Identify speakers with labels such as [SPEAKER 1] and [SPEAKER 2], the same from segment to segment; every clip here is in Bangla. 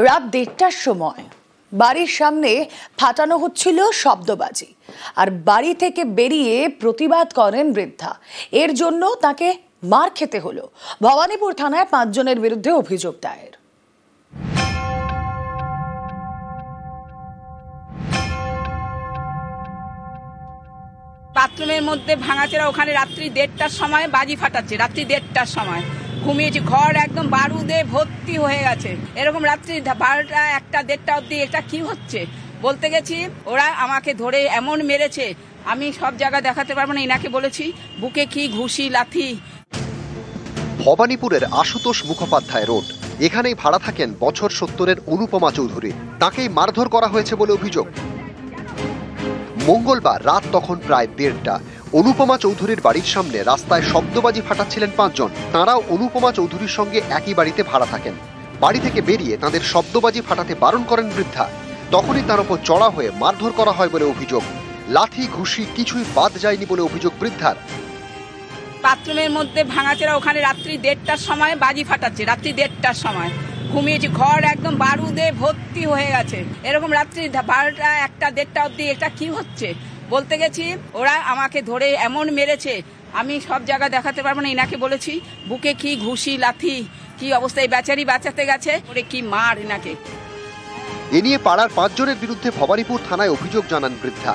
[SPEAKER 1] রাত 1:30টার সময় বাড়ির সামনে ফাটানো হচ্ছিল শব্দবাজি, আর বাড়ি থেকে বেরিয়ে প্রতিবাদ করেন বৃদ্ধা। এর জন্য তাকে মার খেতে হলো। ভবানীপুর থানায় 5 জনের বিরুদ্ধে অভিযোগ দায়ের।
[SPEAKER 2] বাথরুমের মধ্যে ভাঙাচোরা, ওখানে রাত্রি 1:30টার সময় বাজি ফাটাচ্ছে। রাত্রি 1:30টার সময় ঘুমিয়েছি, ঘর একদম বারুদে ভর্তি হয়ে গেছে। এরকম রাত্রি 12টা 1টা 1:30টা অব্দি এটা কি হচ্ছে বলতে গেছি। ওরা আমাকে ধরে এমন মেরেছে, আমি সব জায়গা দেখাতে পারবো না। ইনাকে বলেছি বুকে কি ঘুষি লাথি।
[SPEAKER 3] ভবানীপুরের আশুতোষ মুখোপাধ্যায় রোড, এখানেই ভাড়া থাকেন বছর 70-এর অনুপমা চৌধুরী। তাকেই মারধর করা হয়েছে বলে অভিযোগ। মঙ্গলবার রাত তখন প্রায় 1:30টা। অনুপমা চৌধুরীর বাড়ির সামনে রাস্তায় শব্দবাজি ফাটাচ্ছিলেন 5 জন। তাঁরাও অনুপমা চৌধুরীর সঙ্গে একই বাড়িতে ভাড়া থাকেন। বাড়ি থেকে বেরিয়ে তাদের শব্দবাজি ফাটাতে বারণ করেন বৃদ্ধা। তখনই তার উপর চড়া হয়ে মারধর করা হয় বলে অভিযোগ। লাথি ঘুষি কিছুই বাদ যায়নি বলে অভিযোগ বৃদ্ধার।
[SPEAKER 2] বাথরুমের মধ্যে ভাঙাচোরা, ওখানে রাত্রি 1:30টার সময় বাজি ফাটাচ্ছে। রাত্রি 1:30টার সময় ঘুমিয়েছি, ঘর একদম বারুদে ভর্তি হয়ে গেছে। এরকম রাত্রি 12টা 1টা 1:30টা অব্দি এটা কি হচ্ছে বলতে গেছি। ওরা আমাকে ধরে এমন মেরেছে, আমি সব জায়গা দেখাতে পারবো না। ইনাকে বলেছি বুকে কি ঘুষি লাথি, কি অবস্থায় বেচারি বাঁচাতে গেছে, ওরে কি মার ইনাকে।
[SPEAKER 3] এ নিয়ে পাড়ার 5 জনের বিরুদ্ধে ভবানীপুর থানায় অভিযোগ জানান বৃদ্ধা।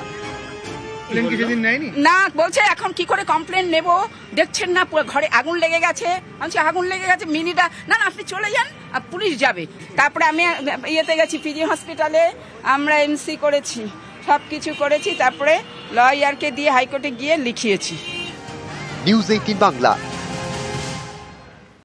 [SPEAKER 2] না, বলছে এখন কি করে কমপ্লেন নেব, দেখছেন না পুরো ঘরে আগুন লেগে গেছে। আমি আগুন লেগে গেছে মিনিটা, না না আপনি চলে যান, পুলিশ যাবে। তারপরে আমি ইয়েতে গেছি পিজি হসপিটালে, আমরা এমসি করেছি, সব কিছু করেছি। তারপরে লয়ারকে দিয়ে হাইকোর্টে গিয়ে লিখিয়েছি।
[SPEAKER 3] নিউজ 18 বাংলা।